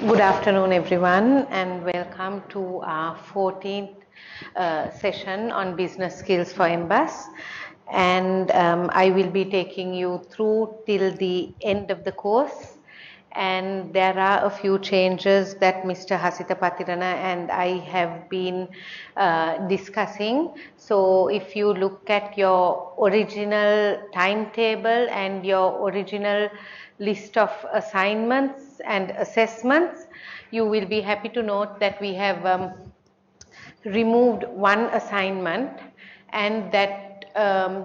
Good afternoon, everyone, and welcome to our 14th session on business skills for MBAS. And I will be taking you through till the end of the course. And there are a few changes that Mr. Hasita Patirana and I have been discussing. So if you look at your original timetable and your original list of assignments and assessments, you will be happy to note that we have removed one assignment, and that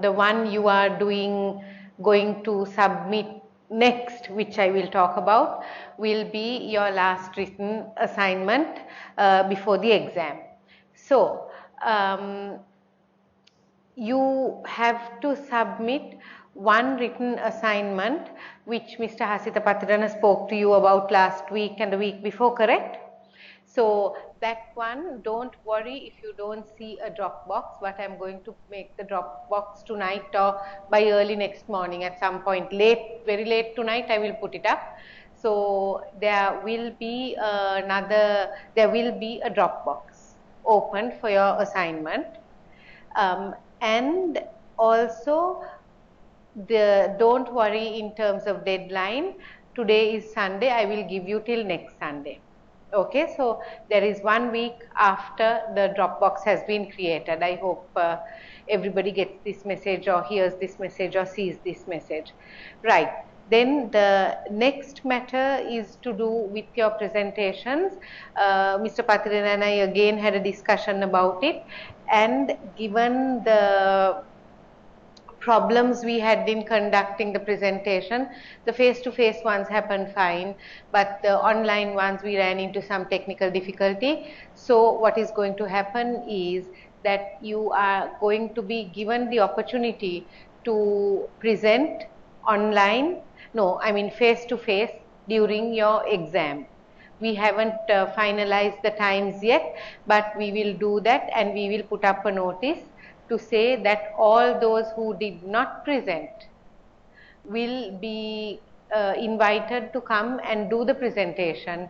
the one you are going to submit next, which I will talk about, will be your last written assignment before the exam. So you have to submit one written assignment which Mr. Hasita Patirana spoke to you about last week and the week before, correct? So that one, don't worry if you don't see a Dropbox, but I'm going to make the Dropbox tonight or by early next morning at some point, very late tonight I will put it up. So there will be a Dropbox opened for your assignment. And also don't worry in terms of deadline. Today is Sunday, I will give you till next Sunday. Okay, so there is 1 week after the Dropbox has been created. I hope everybody gets this message or hears this message or sees this message. Right, then the next matter is to do with your presentations. Mr. Patirana and I again had a discussion about it, and given the problems we had in conducting the presentation, the face-to-face ones happened fine, but the online ones we ran into some technical difficulty. So what is going to happen is that you are going to be given the opportunity to present online, face-to-face during your exam. We haven't finalized the times yet, but we will do that, and we will put up a notice to say that all those who did not present will be invited to come and do the presentation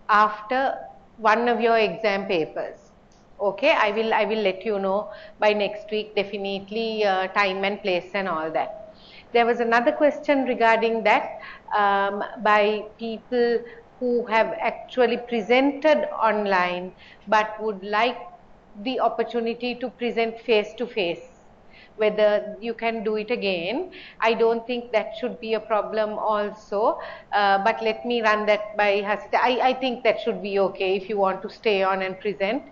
after one of your exam papers. Okay, I will let you know by next week definitely time and place and all that. There was another question regarding that by people who have actually presented online but would like the opportunity to present face to face, whether you can do it again. I don't think that should be a problem also, but let me run that by Hasita. I think that should be okay if you want to stay on and present,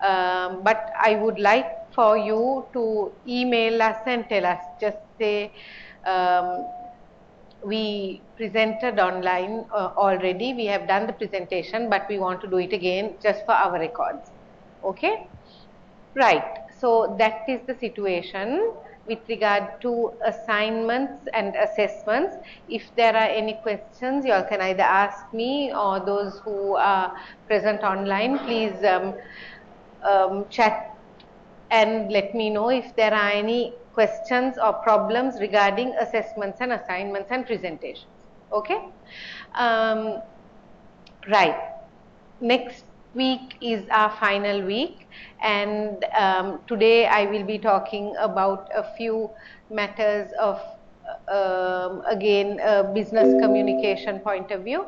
but I would like for you to email us and tell us, just say we presented online already, we have done the presentation, but we want to do it again just for our records. Okay, right, so that is the situation with regard to assignments and assessments. If there are any questions, you all can either ask me, or those who are present online, please chat and let me know if there are any questions or problems regarding assessments and assignments and presentations. Okay, right, next week is our final week, and today I will be talking about a few matters of again business communication point of view.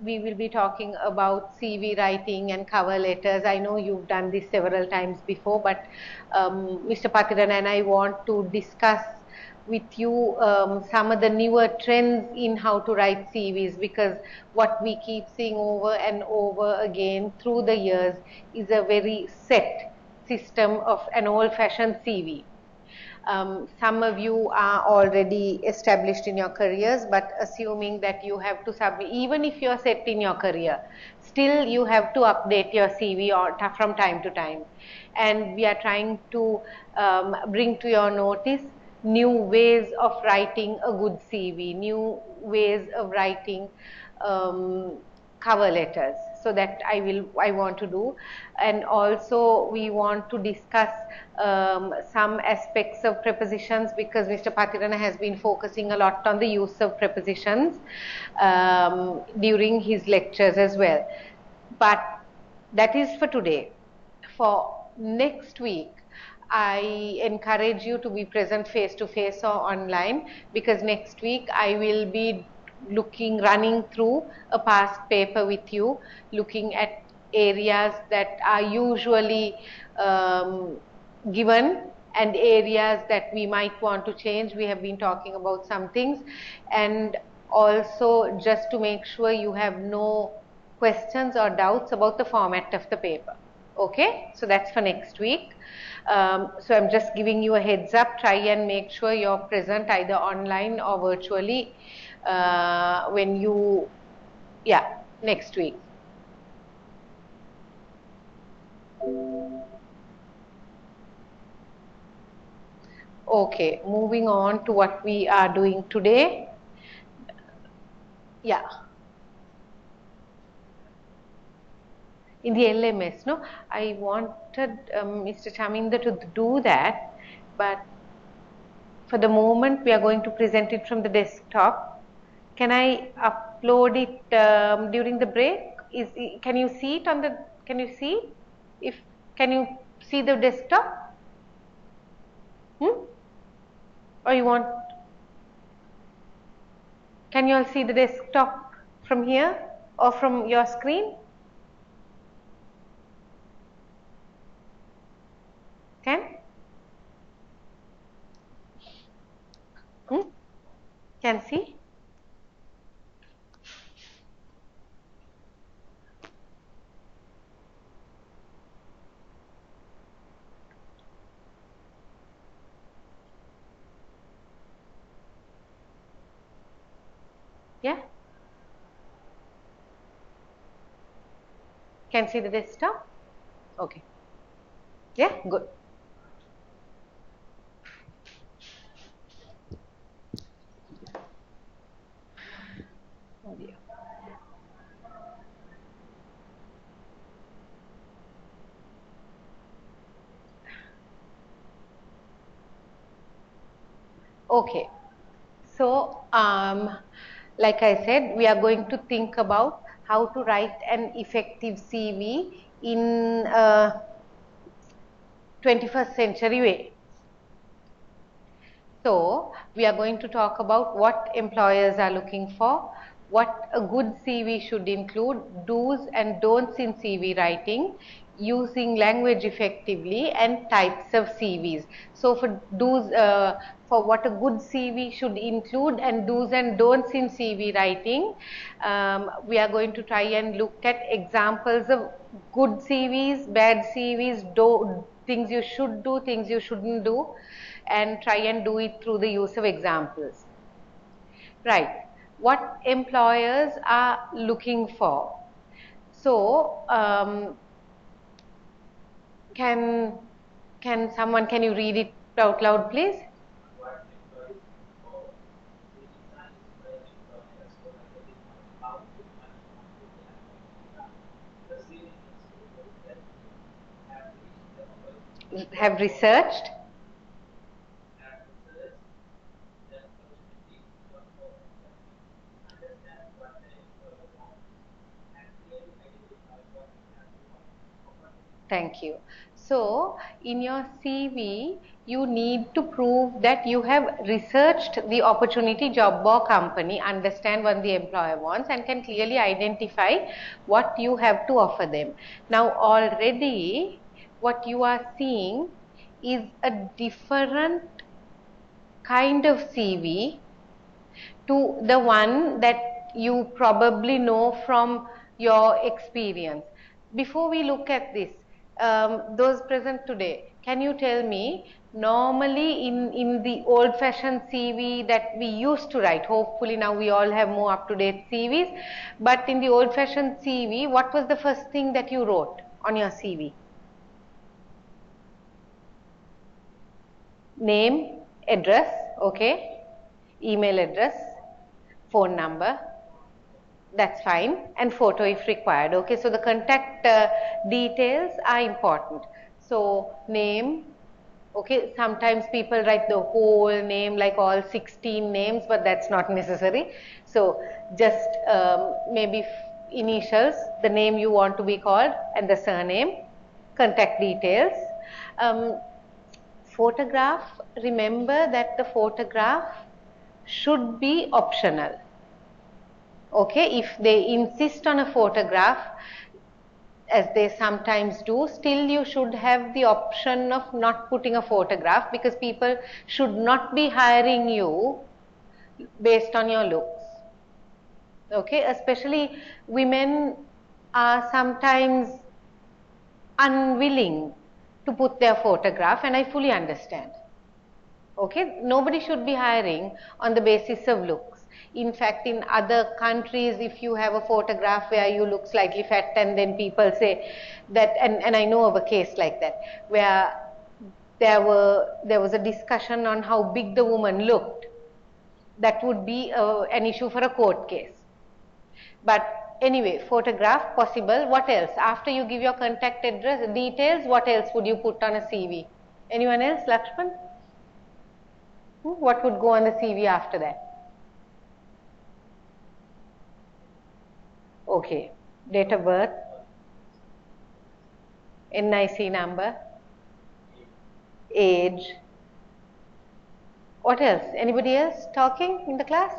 We will be talking about CV writing and cover letters. I know you've done this several times before, but Mr. Patirana and I want to discuss with you some of the newer trends in how to write CVs, because what we keep seeing over and over again through the years is a very set system of an old-fashioned CV. Some of you are already established in your careers, but assuming that you have to submit, even if you are set in your career, still you have to update your CV from time to time. And we are trying to bring to your notice new ways of writing a good CV, new ways of writing cover letters. So that I want to do, and also we want to discuss some aspects of prepositions, because Mr. Patirana has been focusing a lot on the use of prepositions during his lectures as well. But that is for today. For next week, I encourage you to be present face to face or online, because next week I will be running through a past paper with you, looking at areas that are usually given and areas that we might want to change. We have been talking about some things, and also just to make sure you have no questions or doubts about the format of the paper. Okay, so that's for next week. So I'm just giving you a heads up. Try and make sure you're present either online or virtually next week. Okay, moving on to what we are doing today. Yeah. In the LMS, no? I wanted Mr. Chaminda to do that, but for the moment we are going to present it from the desktop. Can I upload it during the break? Can you see it on the, can you see? Can you see the desktop? Or you want, can you all see the desktop from here or from your screen? Can? Can see? Yeah? Can see the desktop? Okay. Yeah, good. Oh dear. Okay. So, like I said, we are going to think about how to write an effective CV in a 21st century way. So, we are going to talk about what employers are looking for, what a good CV should include, do's and don'ts in CV writing, using language effectively, and types of CVs. So, for do's, for what a good CV should include and do's and don'ts in CV writing, we are going to try and look at examples of good CVs, bad CVs, things you should do, things you shouldn't do, and try and do it through the use of examples. Right. What employers are looking for. So, can you read it out loud, please? Have researched. Thank you. So, in your CV, you need to prove that you have researched the opportunity, job or company, understand what the employer wants, and can clearly identify what you have to offer them. Now, already what you are seeing is a different kind of CV to the one that you probably know from your experience. Before we look at this, those present today, can you tell me, normally in the old fashioned CV that we used to write, hopefully now we all have more up to date CVs, but in the old fashioned CV, what was the first thing that you wrote on your CV? Name, address, okay, email address, phone number, That's fine, and photo if required. Okay, so the contact details are important. So name, okay, sometimes people write the whole name, like all 16 names, but that's not necessary. So just maybe initials, the name you want to be called, and the surname, contact details. Photograph, remember that the photograph should be optional. Okay, if they insist on a photograph, as they sometimes do, still you should have the option of not putting a photograph, because people should not be hiring you based on your looks. Okay, especially women are sometimes unwilling to put their photograph, and I fully understand. Okay, nobody should be hiring on the basis of looks. In fact, in other countries, if you have a photograph where you look slightly fat, and then people say that, and I know of a case like that, where there was a discussion on how big the woman looked, that would be an issue for a court case. But anyway, photograph possible. What else? After you give your contact address details, what else would you put on a CV? Anyone else? Lakshman? What would go on the CV after that? Okay, date of birth, NIC number, age. What else? Anybody else talking in the class?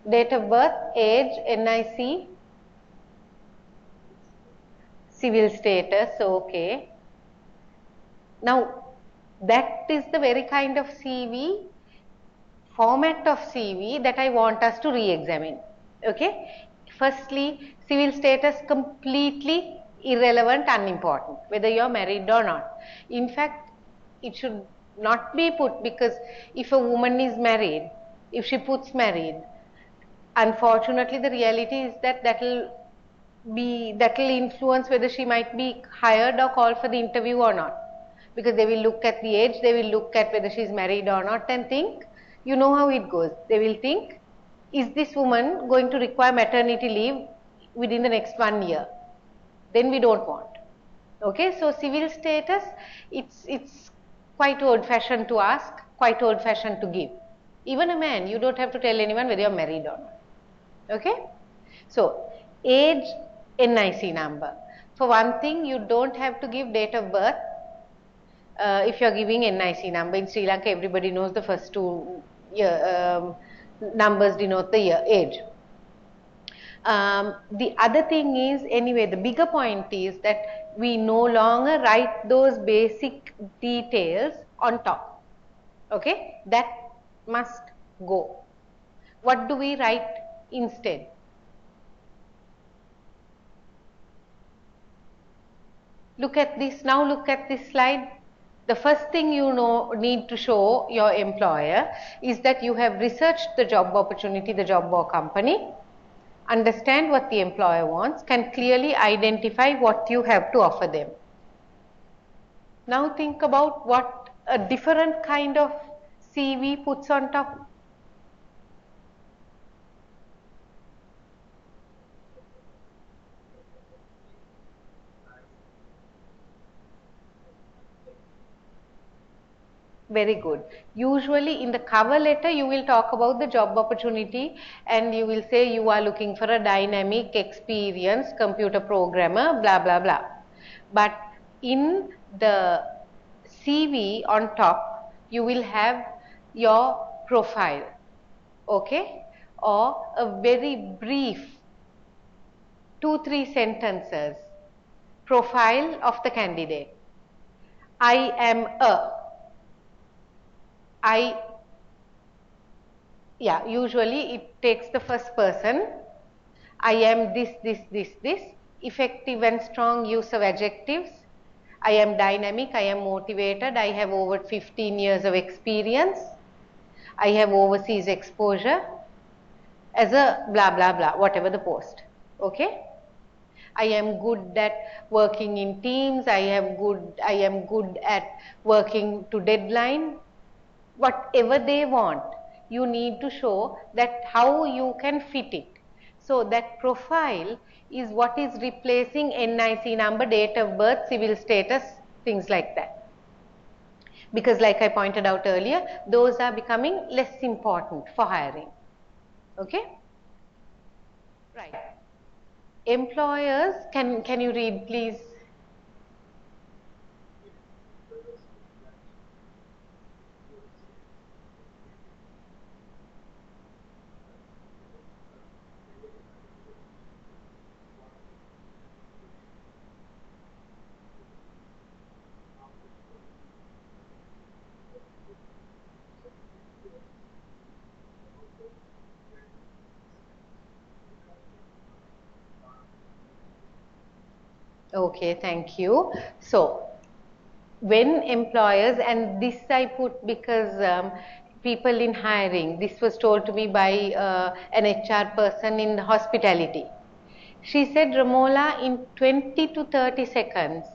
Date of birth, age, NIC, civil status. Okay. Now, that is the very kind of CV, format of CV that I want us to re-examine. Okay. Firstly, civil status completely irrelevant, unimportant, whether you are married or not. In fact, it should not be put, because if a woman is married, if she puts married, unfortunately the reality is that that will influence whether she might be hired or called for the interview or not, because they will look at the age, they will look at whether she is married or not, and think, you know how it goes, they will think, is this woman going to require maternity leave within the next 1 year? Then we don't want. Okay, so civil status, it's quite old fashioned to ask, quite old fashioned to give. Even a man, you don't have to tell anyone whether you're married or not. Okay, so age, NIC number. For one thing, you don't have to give date of birth if you're giving NIC number. In Sri Lanka, everybody knows the first two numbers denote the year, age. The other thing is, anyway, the bigger point is that we no longer write those basic details on top. Okay, that must go. What do we write instead? Look at this, now look at this slide. The first thing you need to show your employer is that you have researched the job opportunity, the job or company, understand what the employer wants, can clearly identify what you have to offer them. Now think about what a different kind of CV puts on top. Very good. Usually in the cover letter, you will talk about the job opportunity, and you will say you are looking for a dynamic, experienced computer programmer, blah, blah, blah. But in the CV on top, you will have your profile, okay, or a very brief 2-3 sentences profile of the candidate. I am usually it takes the first person. I am this, effective and strong use of adjectives. I am dynamic, I am motivated, I have over 15 years of experience, I have overseas exposure, as a blah, blah, blah, whatever the post, okay. I am good at working in teams, I am good at working to deadline. Whatever they want, you need to show that how you can fit it. So that profile is what is replacing NIC number, date of birth, civil status, things like that. Because like I pointed out earlier, those are becoming less important for hiring. Okay? Right. Employers, can you read please? Okay, thank you. So, when employers, and this I put because people in hiring, this was told to me by an HR person in hospitality. She said, Ramola, in 20 to 30 seconds,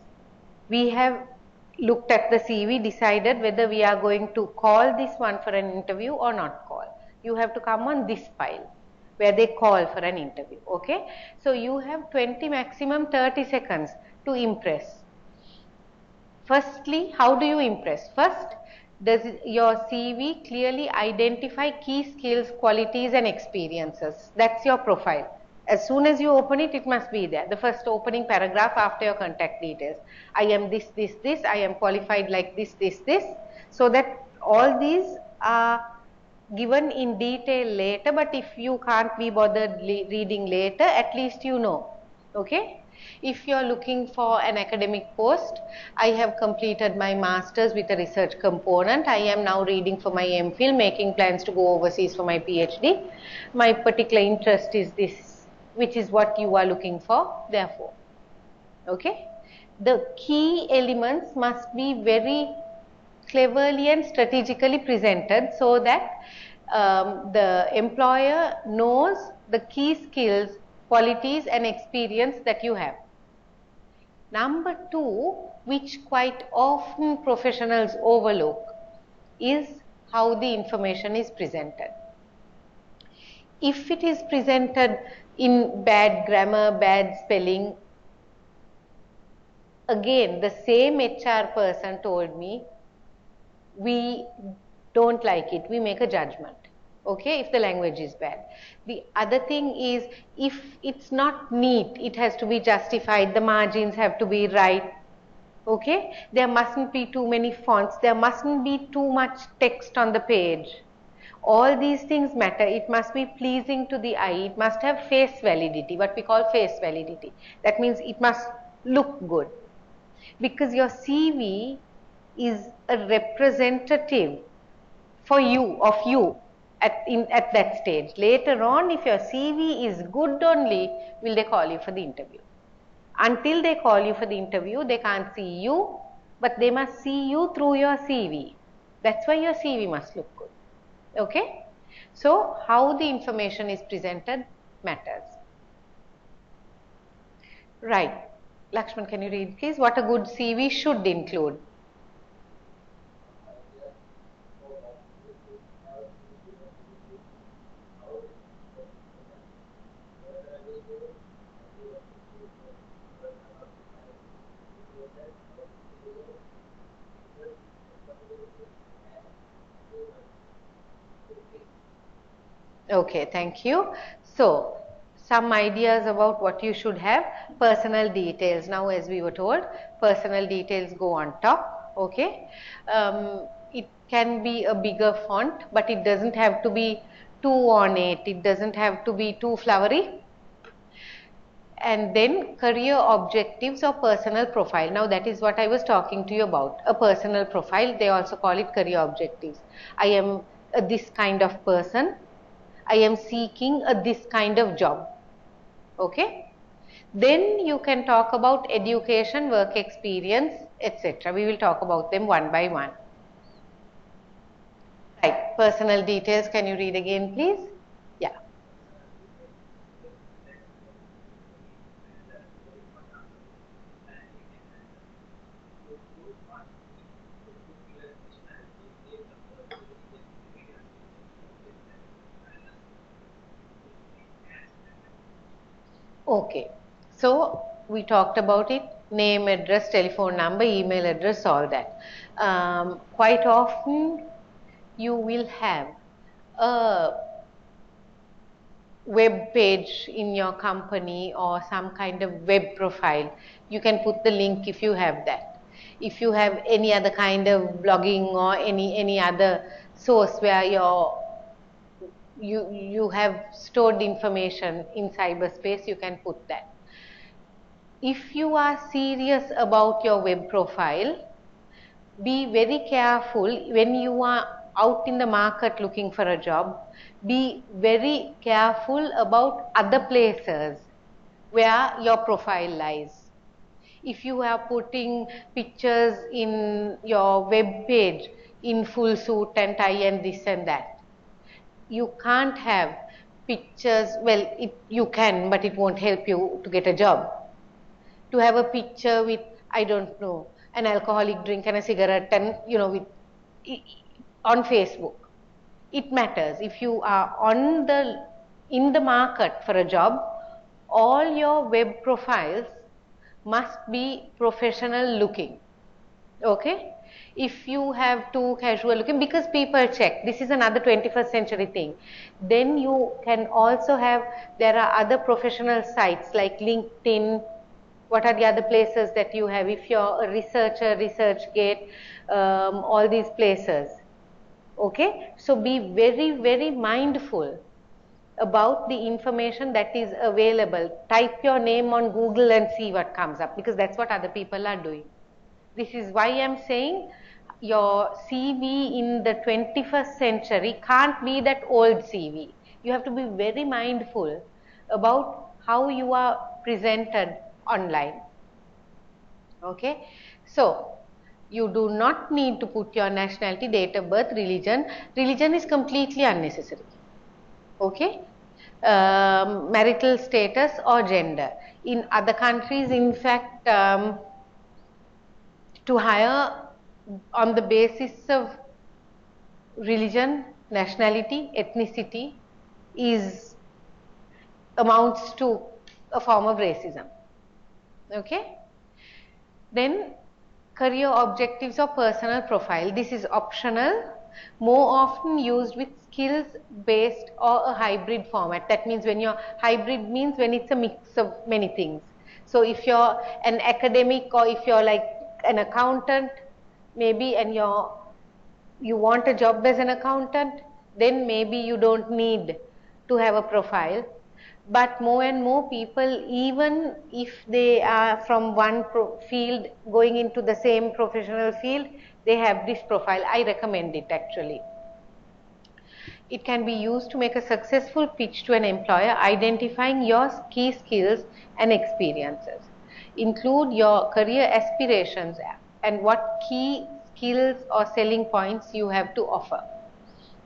we have looked at the CV, decided whether we are going to call this one for an interview or not call. You have to come on this file where they call for an interview. Okay. So you have 20 maximum 30 seconds to impress. Firstly, how do you impress? First, does your CV clearly identify key skills, qualities and experiences? That's your profile. As soon as you open it, it must be there. The first opening paragraph after your contact details. I am this, this, this. I am qualified like this, this, this. So that all these are given in detail later, but if you can't be bothered reading later, at least you know. Okay. If you are looking for an academic post, I have completed my master's with a research component. I am now reading for my MPhil, making plans to go overseas for my PhD. My particular interest is this, which is what you are looking for, therefore. Okay. The key elements must be very cleverly and strategically presented so that the employer knows the key skills, qualities and experience that you have. Number two, which quite often professionals overlook, is how the information is presented. If it is presented in bad grammar, bad spelling, again the same HR person told me, we don't like it, we make a judgment. Okay, if the language is bad. The other thing is, if it's not neat, it has to be justified, the margins have to be right. Okay, there mustn't be too many fonts, there mustn't be too much text on the page. All these things matter. It must be pleasing to the eye, it must have face validity, what we call face validity. That means it must look good, because your CV is a representative for you, of you at that stage. Later on, if your CV is good only, will they call you for the interview. Until they call you for the interview, they can't see you, but they must see you through your CV. That's why your CV must look good. Okay? So, how the information is presented matters. Right. Lakshman, can you read please? What a good CV should include. Okay, thank you. So, some ideas about what you should have. Personal details. Now, as we were told, personal details go on top. Okay. It can be a bigger font, but it doesn't have to be too ornate. It doesn't have to be too flowery. And then career objectives or personal profile. Now, that is what I was talking to you about. A personal profile. They also call it career objectives. I am this kind of person. I am seeking this kind of job. Okay. Then you can talk about education, work experience, etc. We will talk about them one by one. Right. Personal details. Can you read again, please? Yeah. Okay. So we talked about it, name, address, telephone number, email address, all that. Quite often you will have a web page in your company or some kind of web profile. You can put the link if you have that. If you have any other kind of blogging or any other source where you have stored information in cyberspace, you can put that. If you are serious about your web profile, be very careful when you are out in the market looking for a job. Be very careful about other places where your profile lies. If you are putting pictures in your web page in full suit and tie and this and that, you can't have pictures. Well, you can, but it won't help you to get a job. To have a picture with, I don't know, an alcoholic drink and a cigarette and, with on Facebook. It matters. If you are in the market for a job, all your web profiles must be professional looking. Okay? If you have too casual looking, because people check, this is another 21st century thing. Then you can also have, there are other professional sites like LinkedIn. What are the other places that you have? If you're a researcher, ResearchGate, all these places. Okay, so be very, very mindful about the information that is available. Type your name on Google and see what comes up, because that's what other people are doing. This is why I'm saying your CV in the 21st century can't be that old CV. You have to be very mindful about how you are presented online. Okay, so you do not need to put your nationality, date of birth, religion. Religion is completely unnecessary. Okay, marital status or gender. In other countries, in fact, to hire on the basis of religion, nationality, ethnicity is amounts to a form of racism. Okay. Then career objectives or personal profile. This is optional, more often used with skills based or a hybrid format. That means when you're hybrid means when it's a mix of many things. So if you're an academic or if you're like an accountant maybe, and you want a job as an accountant, then maybe you don't need to have a profile. But more and more people, even if they are from one field going into the same professional field, they have this profile. I recommend it actually. It can be used to make a successful pitch to an employer, identifying your key skills and experiences. Include your career aspirations and what key skills or selling points you have to offer.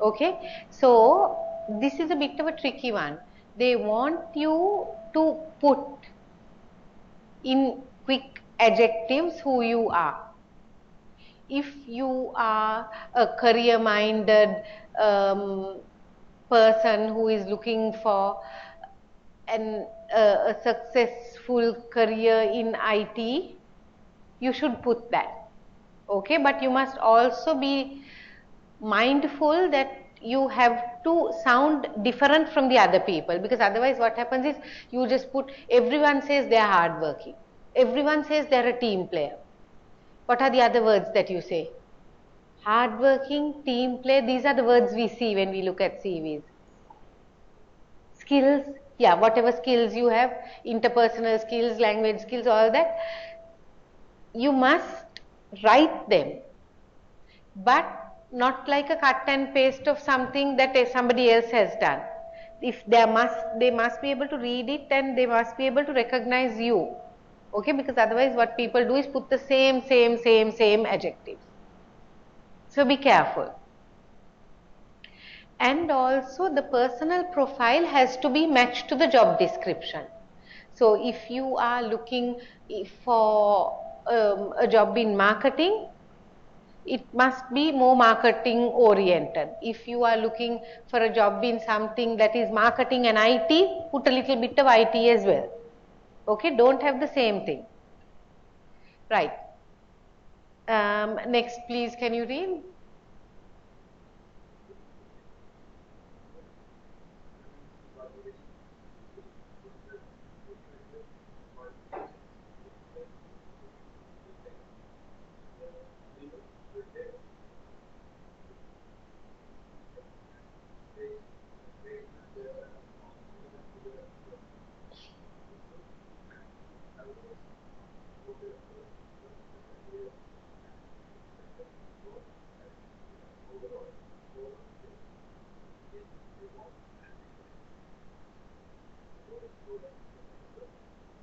Okay, so this is a bit of a tricky one. They want you to put in quick adjectives who you are. If you are a career-minded person who is looking for a successful career in IT, you should put that. Okay, but you must also be mindful that you have to sound different from the other people, because otherwise what happens is you just put, everyone says they are hardworking, everyone says they are a team player. What are the other words that you say? Hardworking, team play, these are the words we see when we look at CVs. Skills, yeah, whatever skills you have, interpersonal skills, language skills, all that, you must write them, but not like a cut and paste of something that somebody else has done. If they must be able to read it and they must be able to recognize you. Okay, because otherwise what people do is put the same adjectives. So be careful. And also the personal profile has to be matched to the job description. So if you are looking for a job in marketing, it must be more marketing oriented. If you are looking for a job in something that is marketing and IT, put a little bit of IT as well. Okay, don't have the same thing. Right. Next, please, can you read?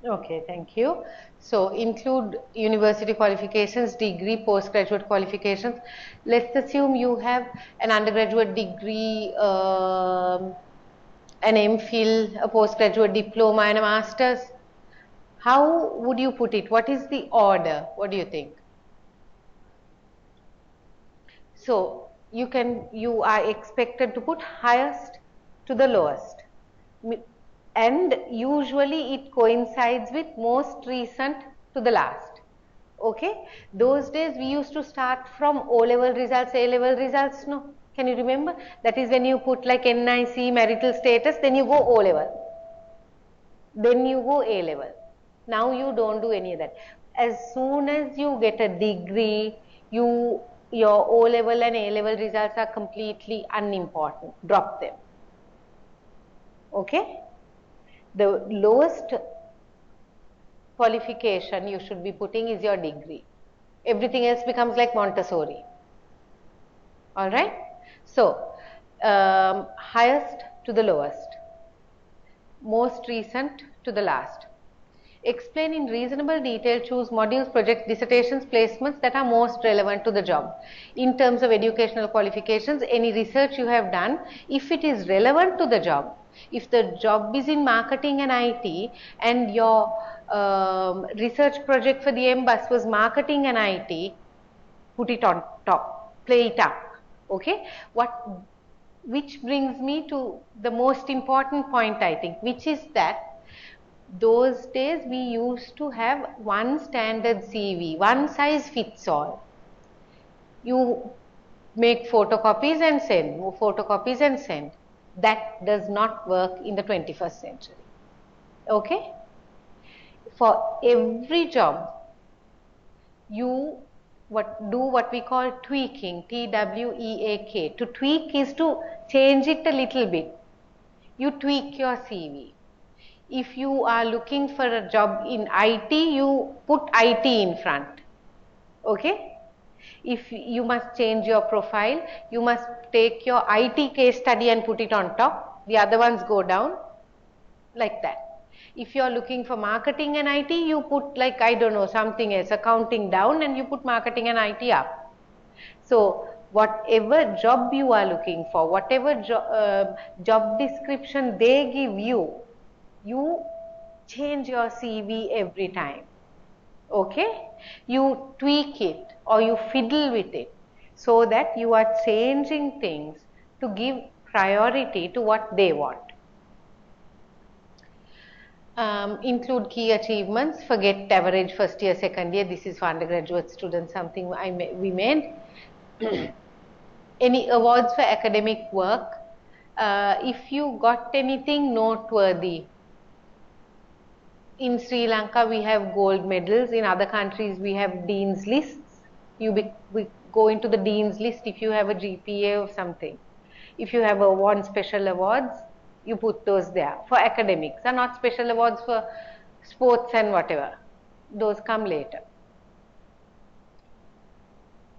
Okay, thank you. So include university qualifications, degree, postgraduate qualifications. Let's assume you have an undergraduate degree, an MPhil, a postgraduate diploma, and a master's. How would you put it? What is the order? What do you think? So you are expected to put highest to the lowest. And usually it coincides with most recent to the last. Okay, those days we used to start from O level results, A level results. No, can you remember? That is when you put like NIC, marital status, then you go O level, then you go A level. Now you don't do any of that. As soon as you get a degree, your O level and A level results are completely unimportant. Drop them. Okay, the lowest qualification you should be putting is your degree. Everything else becomes like Montessori. All right. So, highest to the lowest, most recent to the last. Explain in reasonable detail, choose modules, projects, dissertations, placements that are most relevant to the job. In terms of educational qualifications, any research you have done, if it is relevant to the job, if the job is in marketing and IT and your research project for the MBus was marketing and IT, put it on top, play it up. Okay, which brings me to the most important point, I think, which is that those days we used to have one standard CV, one size fits all. You make photocopies and send, photocopies and send. That does not work in the 21st century. Okay? For every job, you do what we call tweaking, TWEAK. To tweak is to change it a little bit. You tweak your CV. If you are looking for a job in IT, you put IT in front. Okay? If you must change your profile, you must take your IT case study and put it on top. The other ones go down like that. If you are looking for marketing and IT, you put like, I don't know, something else, accounting down, and you put marketing and IT up. So, whatever job you are looking for, whatever job description they give you, you change your CV every time. Okay? You tweak it or you fiddle with it so that you are changing things to give priority to what they want. Include key achievements, forget average first year, second year. This is for undergraduate students, something we made. Any awards for academic work. If you got anything noteworthy, in Sri Lanka we have gold medals, in other countries we have dean's lists. We go into the dean's list if you have a GPA of something. If you have won special awards, you put those there. For academics, are not special awards for sports and whatever. Those come later.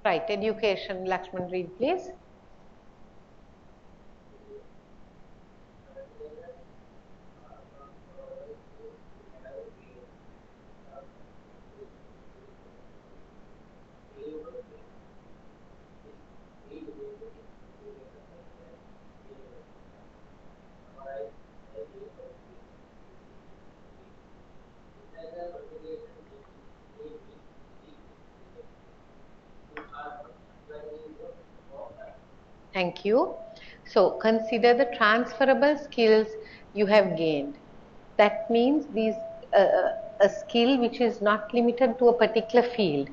Right, education, Lakshman, read please. Thank you. So, consider the transferable skills you have gained. That means these a skill which is not limited to a particular field,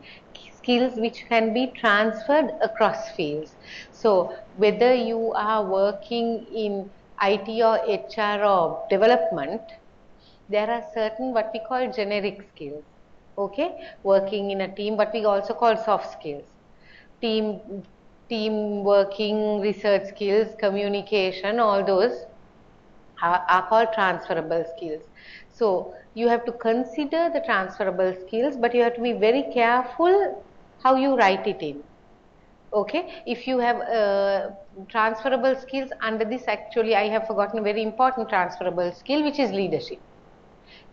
skills which can be transferred across fields. So whether you are working in IT or HR or development, there are certain what we call generic skills. Okay, working in a team, what we also call soft skills. Team working, research skills, communication, all those are called transferable skills. So you have to consider the transferable skills, but you have to be very careful how you write it in. Okay, if you have transferable skills under this, actually I have forgotten a very important transferable skill, which is leadership.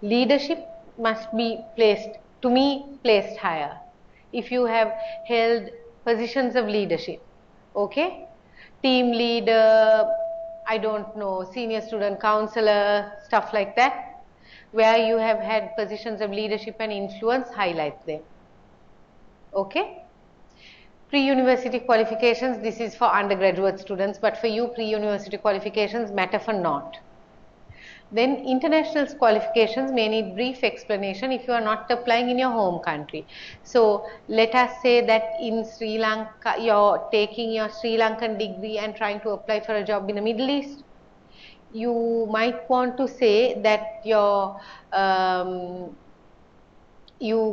Leadership must be placed, to me, placed higher. If you have held positions of leadership, okay, team leader, I don't know, senior student counselor, stuff like that, where you have had positions of leadership and influence, highlight them. Okay. Pre-university qualifications, this is for undergraduate students, but for you pre-university qualifications matter for not. Then international qualifications may need brief explanation if you are not applying in your home country. So let us say that in Sri Lanka, you're taking your Sri Lankan degree and trying to apply for a job in the Middle East. You might want to say that you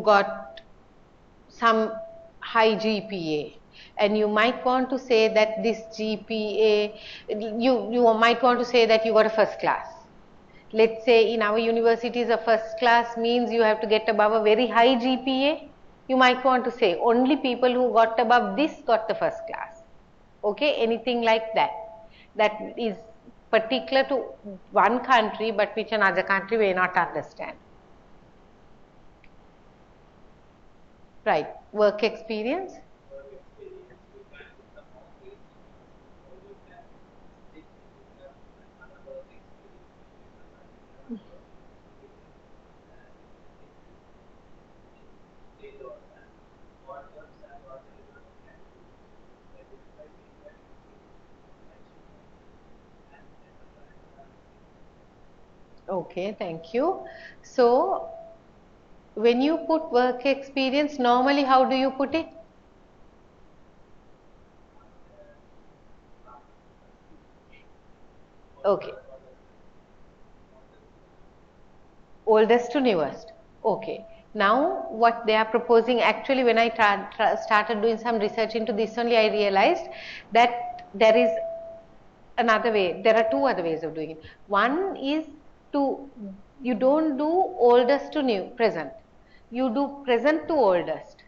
got some high GPA, and you might want to say that this GPA, you might want to say that you got a first class. Let's say in our universities, a first class means you have to get above a very high GPA. You might want to say only people who got above this got the first class. Okay, anything like that. That is particular to one country, but which another country may not understand. Right, work experience. Okay, thank you. So, when you put work experience, normally how do you put it? Okay. Oldest to newest. Okay. Now, what they are proposing, actually, when I started doing some research into this only, I realized that there is another way. There are two other ways of doing it. One is you don't do oldest to new, present. You do present to oldest.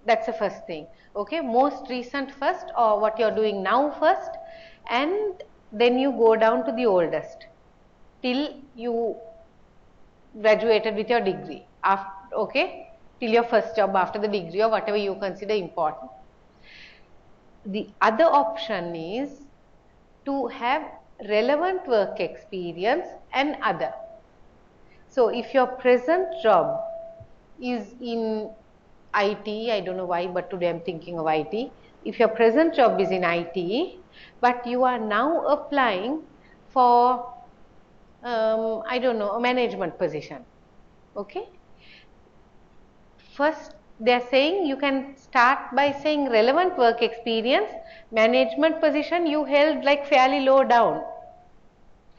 That's the first thing. Okay, most recent first, or what you're doing now first, and then you go down to the oldest till you graduated with your degree. After, okay, till your first job after the degree or whatever you consider important. The other option is to have relevant work experience and other. So if your present job is in IT, I don't know why, but today I'm thinking of IT. If your present job is in IT, but you are now applying for, I don't know, a management position. Okay. First, they are saying you can start by saying relevant work experience. Management position you held like fairly low down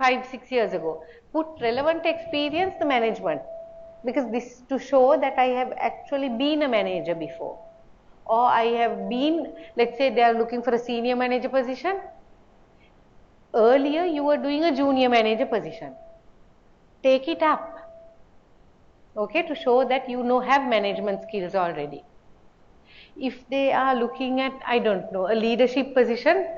5-6 years ago. Put relevant experience, the management, because this to show that I have actually been a manager before, or I have been, let's say they are looking for a senior manager position. Earlier you were doing a junior manager position. Take it up. Okay, to show that you have management skills already. If they are looking at, I don't know, a leadership position,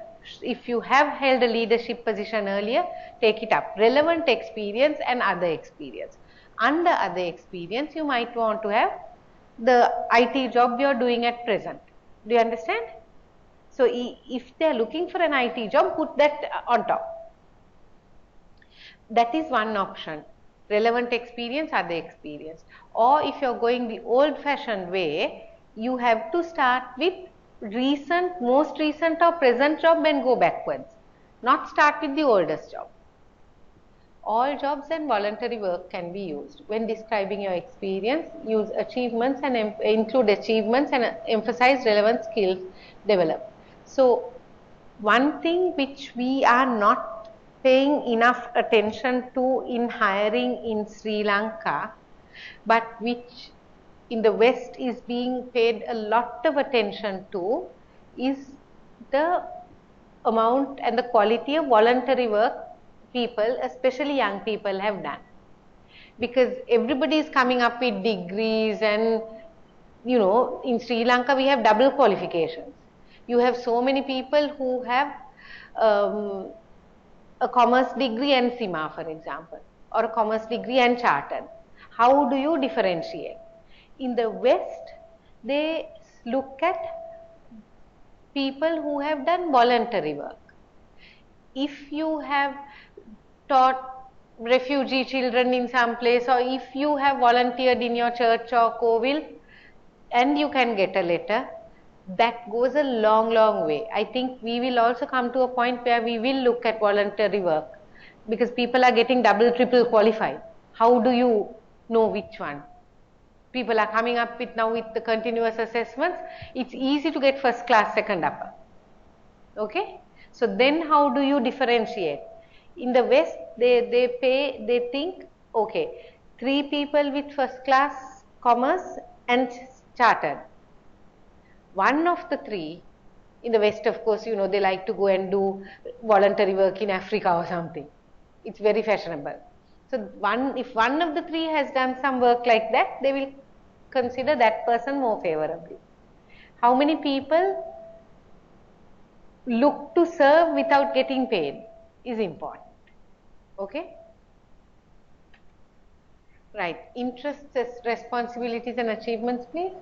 if you have held a leadership position earlier, take it up. Relevant experience and other experience. Under other experience, you might want to have the IT job you are doing at present. Do you understand? So, if they are looking for an IT job, put that on top. That is one option. Relevant experience, other experience. Or if you are going the old-fashioned way, you have to start with recent, most recent or present job and go backwards. Not start with the oldest job. All jobs and voluntary work can be used. When describing your experience, use achievements and include achievements and emphasize relevant skills developed. So, one thing which we are not paying enough attention to in hiring in Sri Lanka, but which in the West is being paid a lot of attention to, is the amount and the quality of voluntary work people, especially young people, have done. Because everybody is coming up with degrees, and in Sri Lanka we have double qualifications. You have so many people who have um, a commerce degree and SIMA, for example, or a commerce degree and chartered. How do you differentiate? In the West, they look at people who have done voluntary work. If you have taught refugee children in some place, or if you have volunteered in your church or kovil and you can get a letter, that goes a long way. I think we will also come to a point where we will look at voluntary work, because people are getting double, triple qualified. How do you know which one? People are coming up with now with the continuous assessments. It's easy to get first class, second upper. Okay, so then how do you differentiate? In the West, they think, okay, 3 people with first class commerce and chartered. One of the 3, in the West, of course, they like to go and do voluntary work in Africa or something. It's very fashionable. So if one of the 3 has done some work like that, they will consider that person more favorably. How many people look to serve without getting paid is important. Okay? Right. Interests, responsibilities and achievements, please.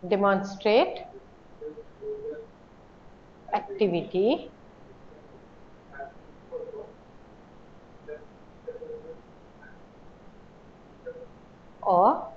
Demonstrate activity or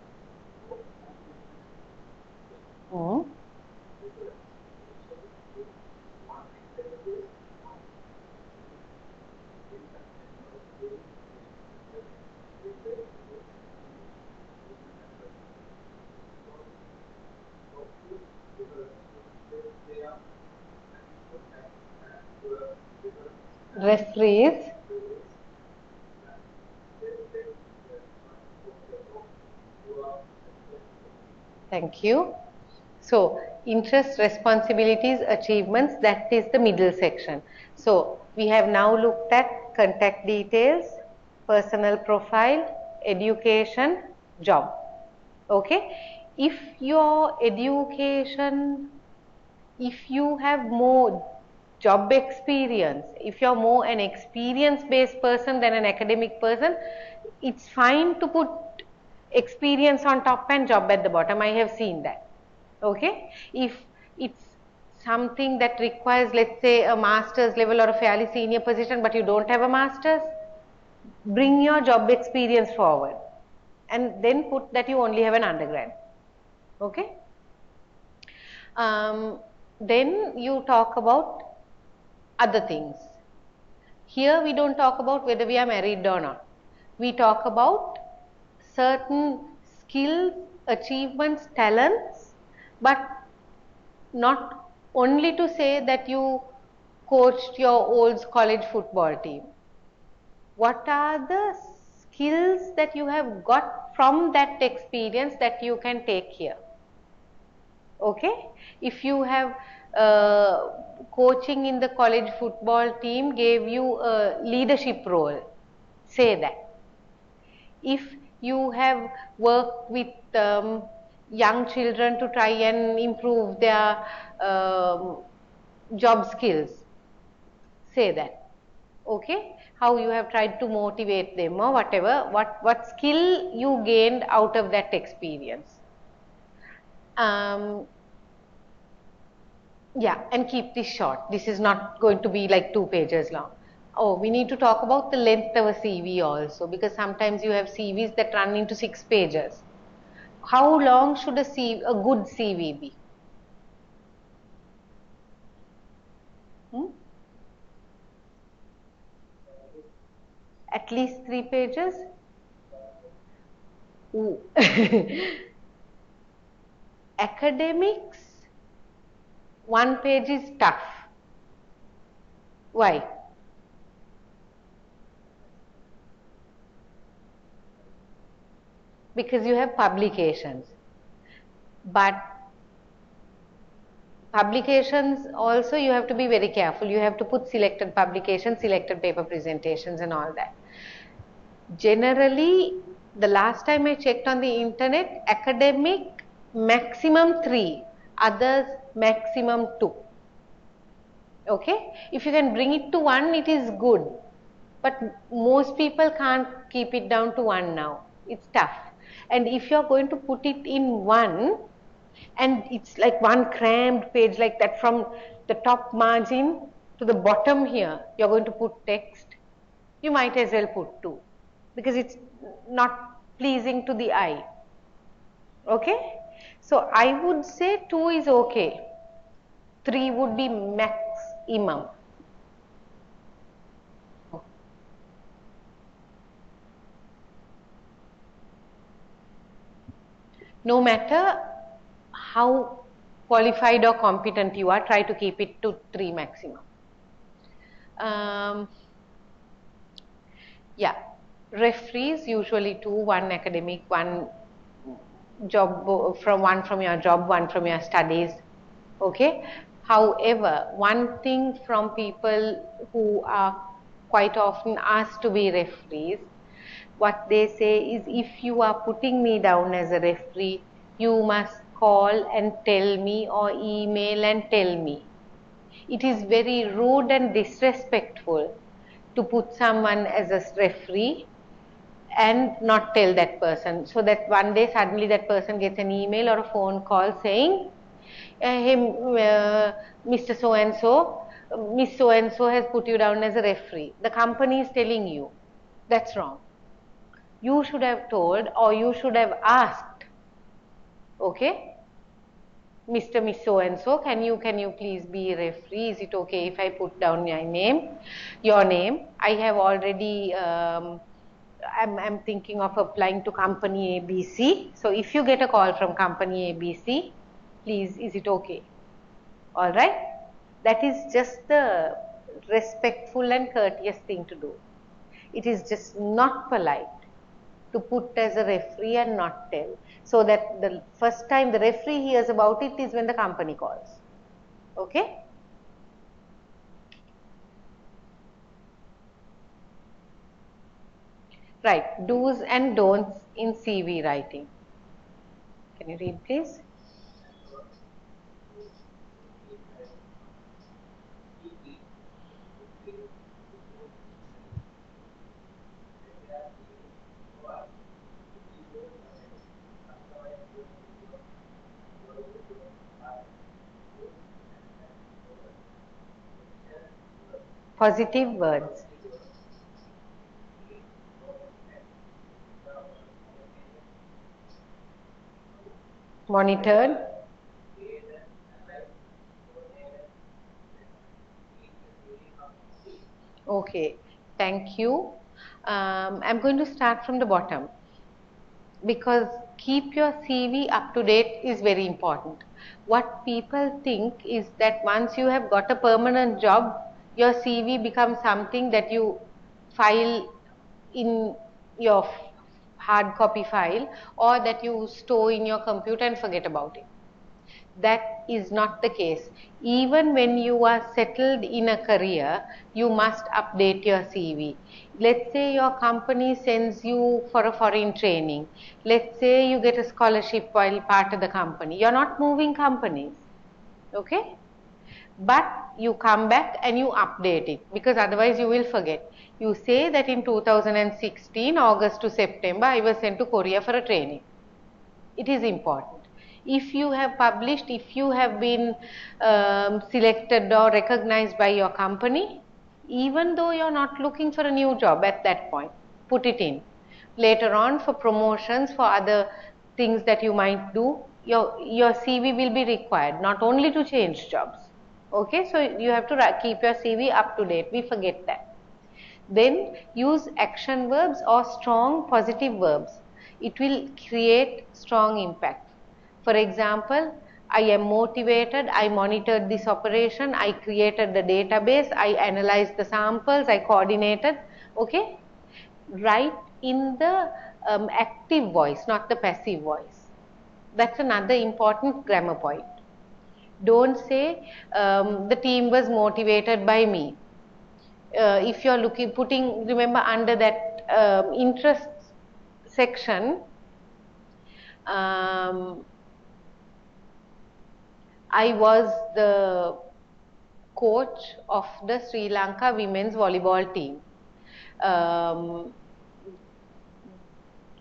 referees. Thank you. So, interests, responsibilities, achievements, that is the middle section. So, we have now looked at contact details, personal profile, education, job. Okay. If your education, if you have more job experience, if you're more an experience-based person than an academic person, it's fine to put experience on top and job at the bottom. I have seen that. Okay. If it's something that requires, let's say, a master's level or a fairly senior position, but you don't have a master's, bring your job experience forward and then put that you only have an undergrad. Okay. Then you talk about other things. Here we don't talk about whether we are married or not. We talk about certain skills, achievements, talents, but not only to say that you coached your old college football team. What are the skills that you have got from that experience that you can take here? Okay, if you have coaching in the college football team gave you a leadership role, say that. If you have worked with young children to try and improve their job skills, say that. Okay, how you have tried to motivate them or whatever, what skill you gained out of that experience. Yeah, and keep this short. This is not going to be like 2 pages long. Oh, we need to talk about the length of a CV also, because sometimes you have CVs that run into 6 pages. How long should a good CV be? Hmm? At least 3 pages? Ooh. Academics, 1 page is tough. Why? Because you have publications. But publications also you have to be very careful. You have to put selected publications, selected paper presentations and all that. Generally, the last time I checked on the internet, academic maximum 3, others maximum 2. Okay? If you can bring it to 1, it is good. But most people can't keep it down to 1 now. It's tough. And if you're going to put it in 1, and it's like one crammed page like that from the top margin to the bottom here, you're going to put text, you might as well put 2 because it's not pleasing to the eye. Okay? So I would say 2 is okay. 3 would be maximum. No matter how qualified or competent you are, try to keep it to 3 maximum. Yeah, referees usually 2, one academic, one job from one from your job, one from your studies. Okay. However, one thing from people who are quite often asked to be referees, what they say is, if you are putting me down as a referee, you must call and tell me or email and tell me. It is very rude and disrespectful to put someone as a referee and not tell that person, so that one day suddenly that person gets an email or a phone call saying, hey, Mr. So and so, Miss So and so has put you down as a referee. The company is telling you. That's wrong. You should have told, or you should have asked, okay, Mr. Miss So and so, can you please be a referee? Is it okay if I put down your name? I have already I'm thinking of applying to company ABC. So if you get a call from company ABC, please, is it okay? All right. That is just the respectful and courteous thing to do. It is just not polite to put as a referee and not tell. So that the first time the referee hears about it is when the company calls. Okay? Right. Do's and don'ts in CV writing. Can you read, please? Positive words. Monitored. Okay, thank you. I'm going to start from the bottom, because keep your CV up to date is very important. What people think is that once you have got a permanent job, your CV becomes something that you file in your hard copy file, or that you store in your computer and forget about it. That is not the case. Even when you are settled in a career, you must update your CV. Let's say your company sends you for a foreign training. Let's say you get a scholarship while part of the company. You're not moving companies. Okay? But you come back and you update it, because otherwise you will forget. You say that in 2016, August to September, I was sent to Korea for a training. It is important. If you have published, if you have been selected or recognized by your company, even though you're not looking for a new job at that point, put it in. Later on, for promotions, for other things that you might do, your CV will be required, not only to change jobs. Okay, so you have to keep your CV up to date. We forget that. Then use action verbs or strong positive verbs. It will create strong impact. For example, I am motivated, I monitored this operation, I created the database, I analyzed the samples, I coordinated. Okay? Write in the active voice, not the passive voice. That's another important grammar point. Don't say the team was motivated by me. If you're putting, remember under that interest section, um, I was the coach of the Sri Lanka women's volleyball team.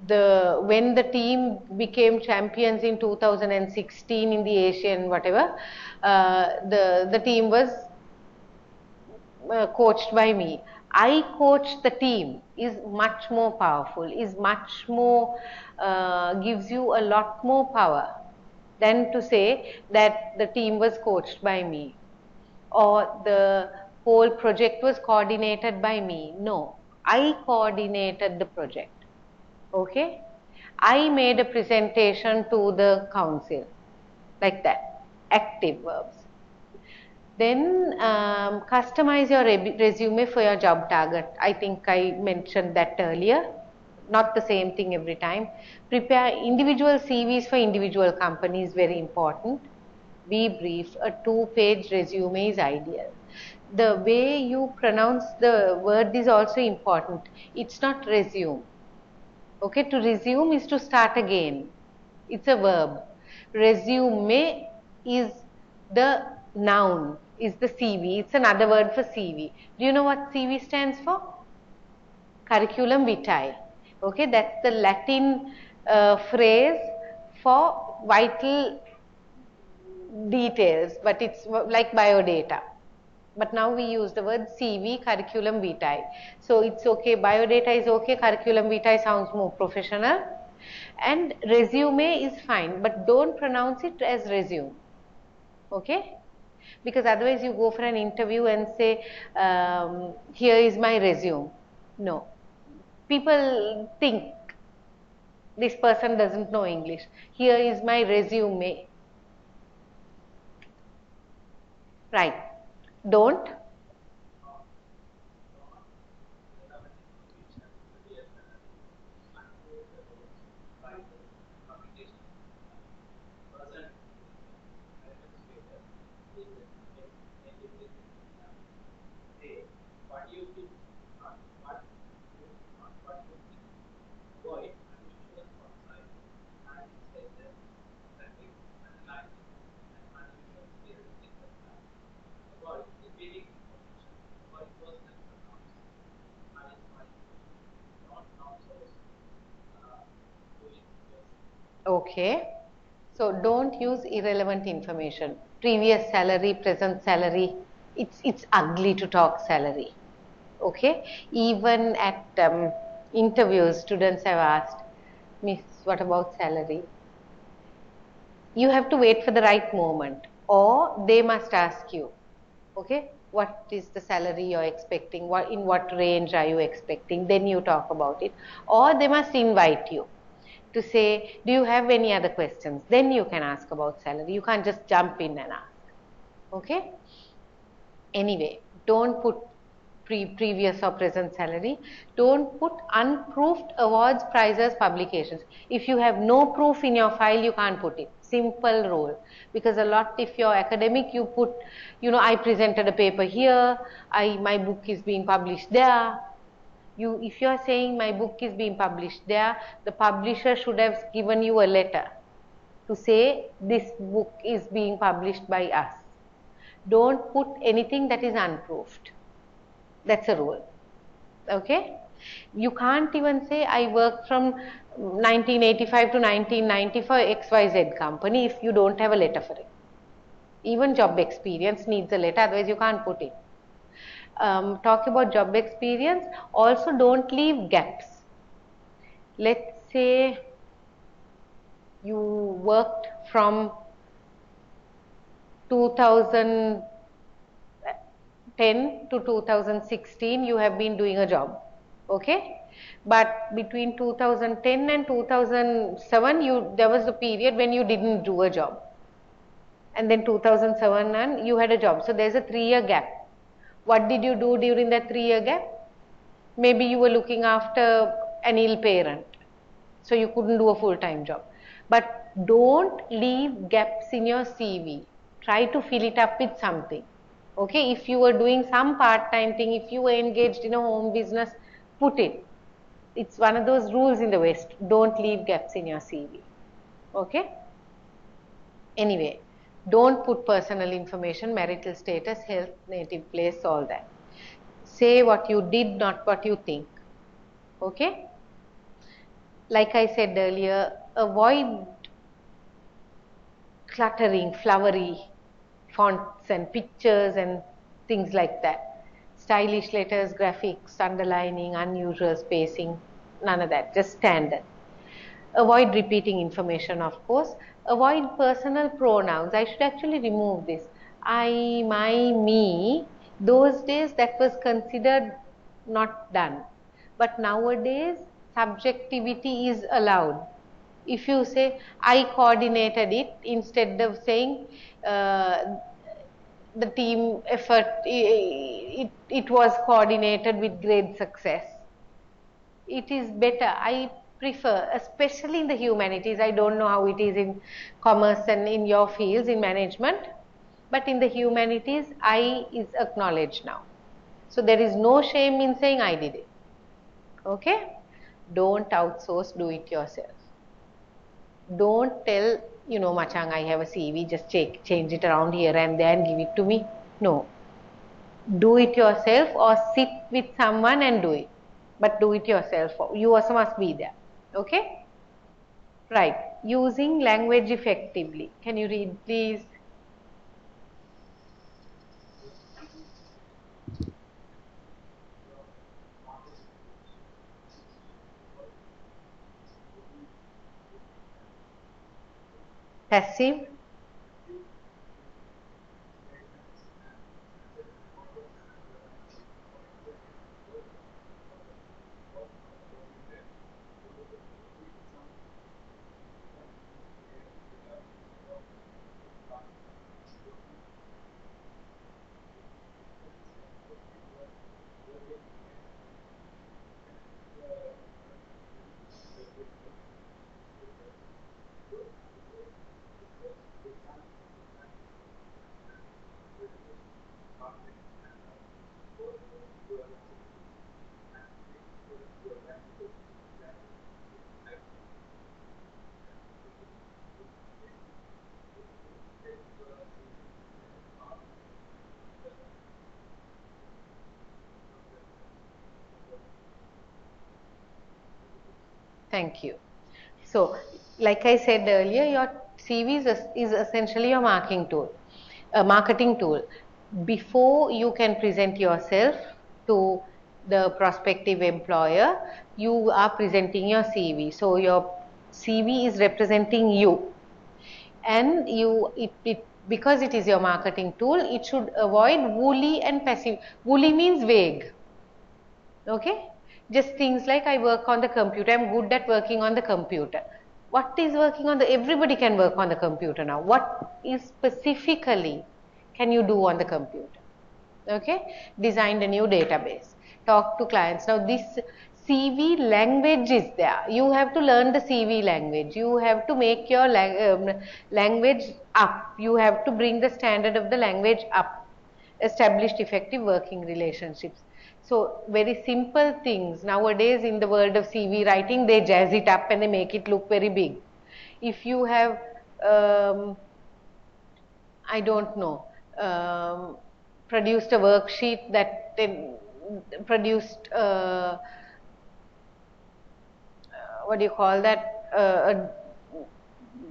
When the team became champions in 2016 in the Asian whatever, the team was coached by me. I coached the team is much more powerful, is much more, gives you a lot more power than to say that the team was coached by me or the whole project was coordinated by me. No, I coordinated the project. Okay, I made a presentation to the council, like that. Active verbs. Then customize your resume for your job target. I think I mentioned that earlier. Not the same thing every time. Prepare individual CVs for individual companies, very important. Be brief. A 2-page resume is ideal. The way you pronounce the word is also important. It's not resume. Okay, to resume is to start again. It's a verb. Resume is the noun, is the CV. It's another word for CV. Do you know what CV stands for? Curriculum vitae. Okay, that's the Latin phrase for vital details, but it's like biodata. But now we use the word CV, curriculum vitae. So it's okay, biodata is okay, curriculum vitae sounds more professional. And resume is fine, but don't pronounce it as resume. Okay? Because otherwise you go for an interview and say, here is my resume. No. People think this person doesn't know English. Here is my resume. Right. Don't. Okay. So don't use irrelevant information. Previous salary, present salary. It's ugly to talk salary. Okay. Even at interviews, students have asked, Miss, what about salary? You have to wait for the right moment, or they must ask you, okay, what is the salary you're expecting? In what range are you expecting? Then you talk about it, or they must invite you to say, do you have any other questions? Then you can ask about salary. You can't just jump in and ask. Okay? Anyway, don't put previous or present salary. Don't put unproofed awards, prizes, publications. If you have no proof in your file, you can't put it. Simple rule. Because a lot, if you're academic, you put, I presented a paper here, my book is being published there. If you are saying my book is being published there, the publisher should have given you a letter to say this book is being published by us. Don't put anything that is unproofed. That's a rule. Okay? You can't even say I work from 1985 to 1995 XYZ company if you don't have a letter for it. Even job experience needs a letter, otherwise you can't put it. Talk about job experience, also don't leave gaps. Let's say you worked from 2010 to 2016, you have been doing a job, okay? But between 2010 and 2007, there was a period when you didn't do a job, and then 2007 and you had a job. So there's a 3-year gap. What did you do during that 3-year gap? Maybe you were looking after an ill parent, so you couldn't do a full-time job. But don't leave gaps in your CV. Try to fill it up with something. Okay, if you were doing some part-time thing, if you were engaged in a home business, put it. It's one of those rules in the West. Don't leave gaps in your CV. Okay? Anyway, don't put personal information, marital status, health, native place, all that. Say what you did, not what you think. Okay? Like I said earlier, avoid cluttering, flowery fonts and pictures and things like that. Stylish letters, graphics, underlining, unusual spacing, none of that, just standard. Avoid repeating information, of course. Avoid personal pronouns. I should actually remove this. I, my, me. Those days that was considered not done. But nowadays, subjectivity is allowed. If you say, I coordinated it, instead of saying the team effort, it was coordinated with great success. It is better. I prefer, especially in the humanities. I don't know how it is in commerce and in your fields in management, but in the humanities, I is acknowledged now. So there is no shame in saying I did it. Okay? Don't outsource, do it yourself. Don't tell, Machang, I have a CV, just change it around here and there and give it to me. No. Do it yourself or sit with someone and do it. But do it yourself. You also must be there. Okay? Right. Using language effectively. Can you read, please? Passive. Thank you. So, like I said earlier, your CV is essentially your marketing tool. Before you can present yourself to the prospective employer, you are presenting your CV. So, your CV is representing you, and because it is your marketing tool, it should avoid woolly and passive. Woolly means vague. Okay, just things like I work on the computer, I'm good at working on the computer. What is working on the, everybody can work on the computer now. What is specifically can you do on the computer? Okay, designed a new database, talk to clients. Now this CV language is there. You have to learn the CV language. You have to make your language up. You have to bring the standard of the language up. Established effective working relationships. So very simple things. Nowadays in the world of CV writing, they jazz it up and they make it look very big. If you have, I don't know, produced a worksheet that produced what do you call that, a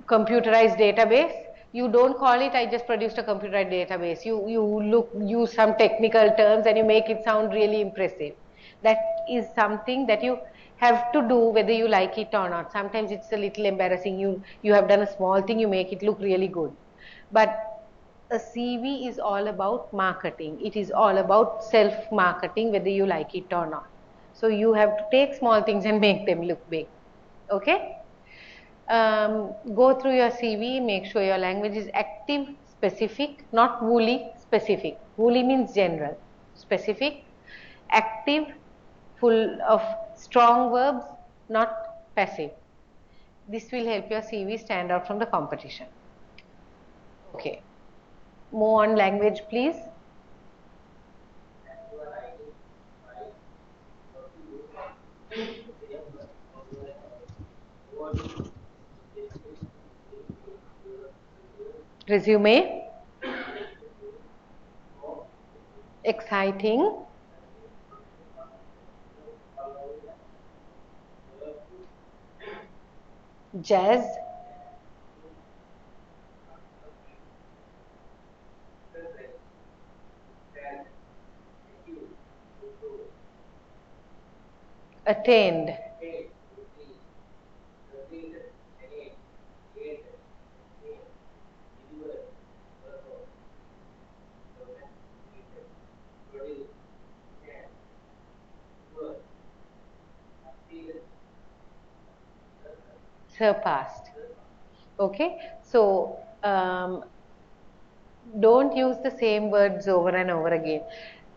computerized database. You don't call it, I just produced a computerized database. You use some technical terms and you make it sound really impressive. That is something that you have to do whether you like it or not. Sometimes it's a little embarrassing. You have done a small thing, you make it look really good. But a CV is all about marketing. It is all about self-marketing, whether you like it or not. So you have to take small things and make them look big. Okay? Go through your CV, make sure your language is active, specific, not woolly, specific. Woolly means general. Specific, active, full of strong verbs, not passive. This will help your CV stand out from the competition. Okay. Move on language, please. Resume. Exciting. Jazz. Attained. Surpassed. Okay, so don't use the same words over and over again.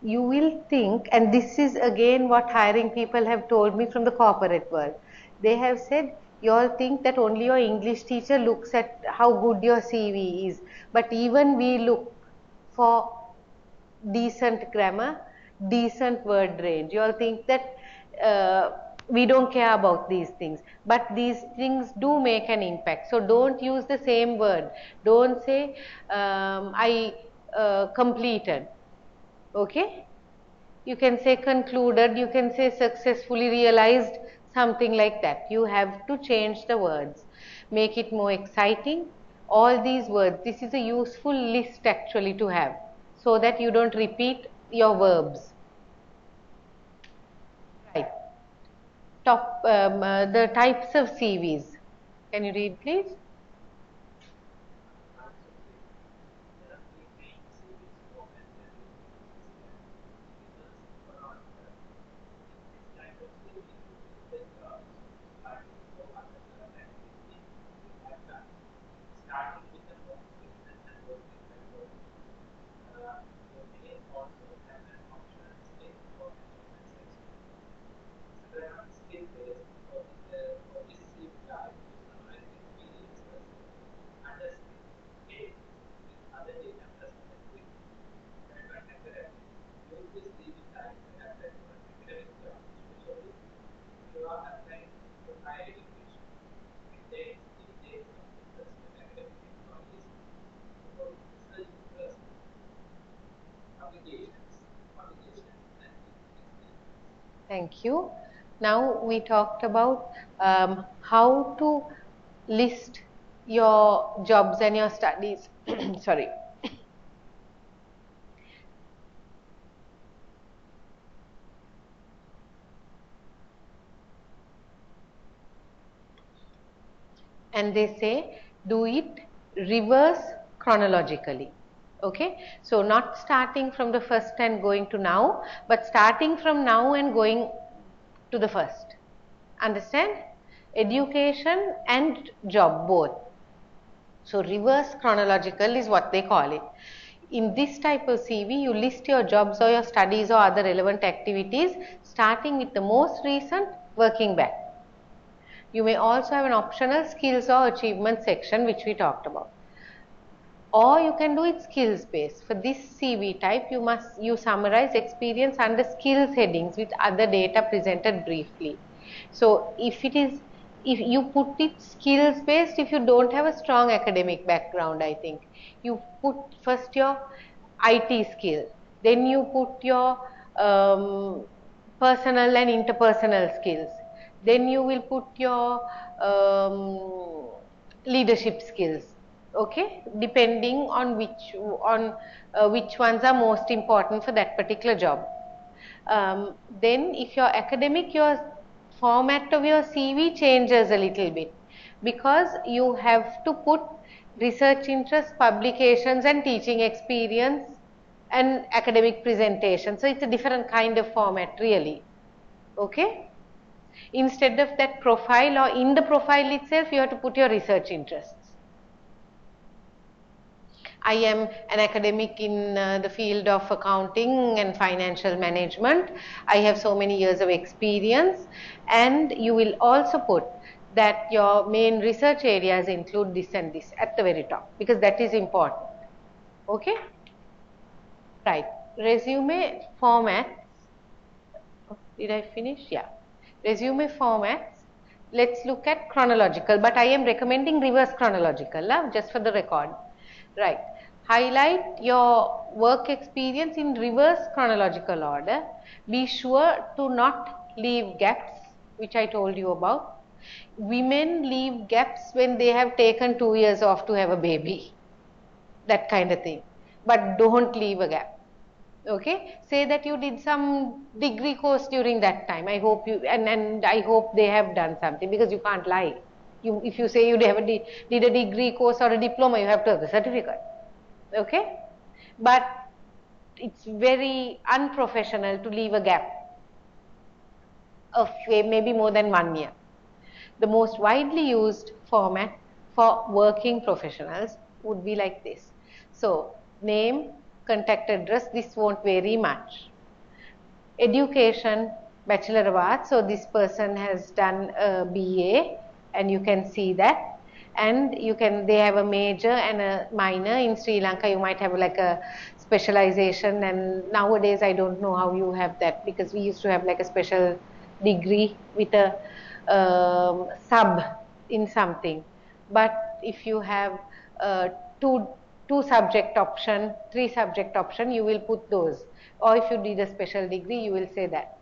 You will think, and this is again what hiring people have told me from the corporate world. They have said, you all think that only your English teacher looks at how good your CV is, but even we look for decent grammar, decent word range. You all think that we don't care about these things, but these things do make an impact. So don't use the same word. Don't say I completed. Okay? You can say concluded, you can say successfully realized, something like that. You have to change the words, make it more exciting. All these words, this is a useful list actually to have, so that you don't repeat your verbs. Right. The types of CVs. Can you read, please? Thank you. Now we talked about how to list your jobs and your studies. Sorry. And they say do it reverse chronologically. Okay, so not starting from the first and going to now, but starting from now and going to the first. Understand? Education and job both. So reverse chronological is what they call it. In this type of CV, you list your jobs or your studies or other relevant activities starting with the most recent, working back. You may also have an optional skills or achievement section, which we talked about. Or you can do it skills based. For this CV type, you summarize experience under skills headings with other data presented briefly. So if you put it skills based, if you don't have a strong academic background, I think you put first your IT skill, then you put your personal and interpersonal skills, Then you will put your leadership skills, okay, depending on which ones are most important for that particular job. Then if you're academic, your format of your CV changes a little bit, because you have to put research interest, publications and teaching experience and academic presentation. So it's a different kind of format really, okay. Instead of that profile, or in the profile itself, you have to put your research interests. I am an academic in the field of accounting and financial management. I have so many years of experience, and you will also put that your main research areas include this and this at the very top, because that is important. Okay? Right. Resume formats. Did I finish? Yeah. Resume formats. Let's look at chronological, but I am recommending reverse chronological, just for the record. Right. Highlight your work experience in reverse chronological order. Be sure to not leave gaps, which I told you about. Women leave gaps when they have taken 2 years off to have a baby, that kind of thing. But don't leave a gap. Okay, say that you did some degree course during that time. I hope you, and I hope they have done something, because you can't lie. If you say you did a degree course or a diploma, you have to have the certificate. Okay, but it's very unprofessional to leave a gap of maybe more than 1 year. The most widely used format for working professionals would be like this. So, name, contact address, this won't vary much. Education, Bachelor of Arts, so this person has done a BA, and you can see that. And they have a major and a minor. In Sri Lanka, you might have like a specialization, and nowadays I don't know how you have that, because we used to have like a special degree with a sub in something. But if you have two subject option, 3 subject option, you will put those. Or if you did a special degree, you will say that.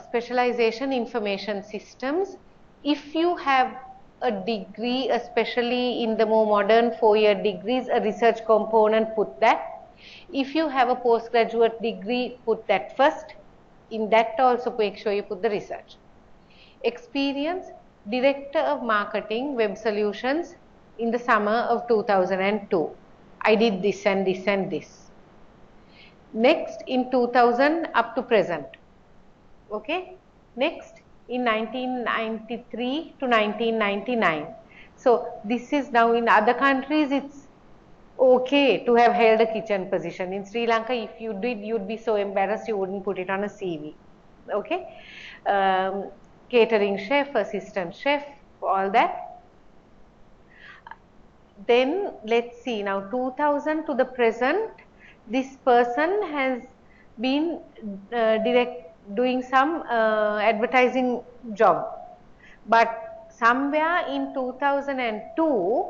Specialization, information systems. If you have a degree, especially in the more modern 4-year degrees, a research component, put that. If you have a postgraduate degree, put that first. In that also make sure you put the research. Experience, Director of Marketing, Web Solutions in the summer of 2002. I did this and this and this. Next, in 2000 up to present. Okay. Next, in 1993 to 1999. So this is now, in other countries it's okay to have held a kitchen position. In Sri Lanka, if you did, you'd be so embarrassed you wouldn't put it on a CV. Okay. Catering chef, assistant chef, all that. Then let's see, now 2000 to the present, this person has been doing some advertising job, but somewhere in 2002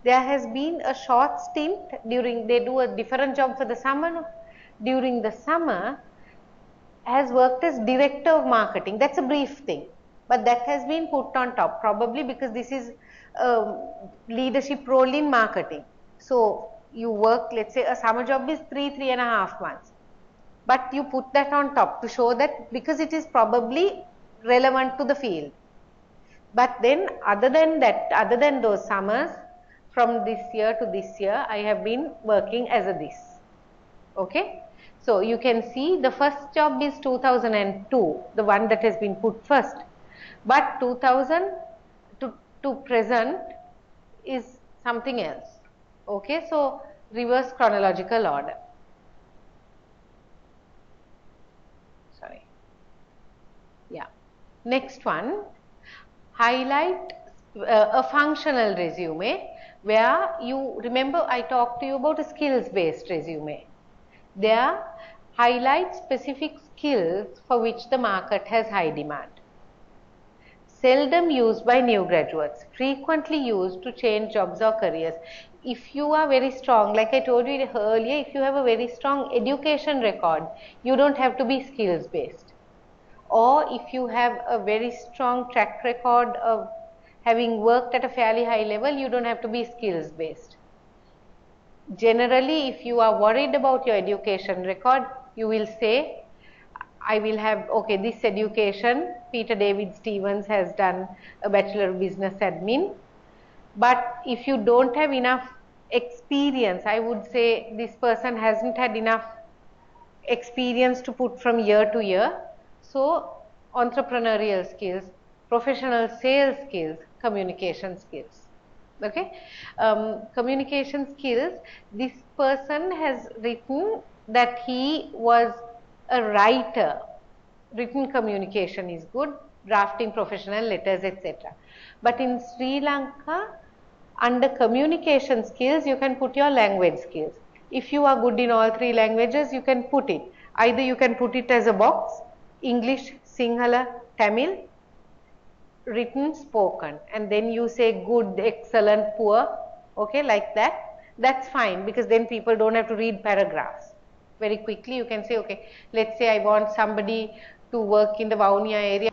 there has been a short stint during, they do a different job for the summer. During the summer has worked as Director of Marketing. That's a brief thing, but that has been put on top, probably because this is leadership role in marketing. So you work, let's say a summer job is 3.5 months, but you put that on top to show that, because it is probably relevant to the field. But then other than that, other than those summers, from this year to this year, I have been working as a this. Okay. So you can see the first job is 2002, the one that has been put first, but 2000 to present is something else. Okay, so reverse chronological order. Sorry. Yeah. Next one, highlight a functional resume, where you remember I talked to you about a skills based resume. There, highlight specific skills for which the market has high demand. Seldom used by new graduates, frequently used to change jobs or careers. If you are very strong, like I told you earlier, if you have a very strong education record, you don't have to be skills based. or if you have a very strong track record of having worked at a fairly high level, you don't have to be skills based. Generally, if you are worried about your education record, you will say, I will have, okay, this education, Peter David Stevens has done a Bachelor of Business Admin. But if you don't have enough experience, I would say this person hasn't had enough experience to put from year to year. So, entrepreneurial skills, professional sales skills, communication skills. Okay, communication skills. This person has written that he was a writer. Written communication is good, drafting professional letters, etc. But in Sri Lanka, under communication skills, you can put your language skills. If you are good in all three languages, you can put it. Either you can put it as a box, English, Sinhala, Tamil, written, spoken, and then you say good, excellent, poor, okay, like that. That's fine, because then people don't have to read paragraphs. Very quickly you can say, okay, let's say I want somebody to work in the Vaunia area.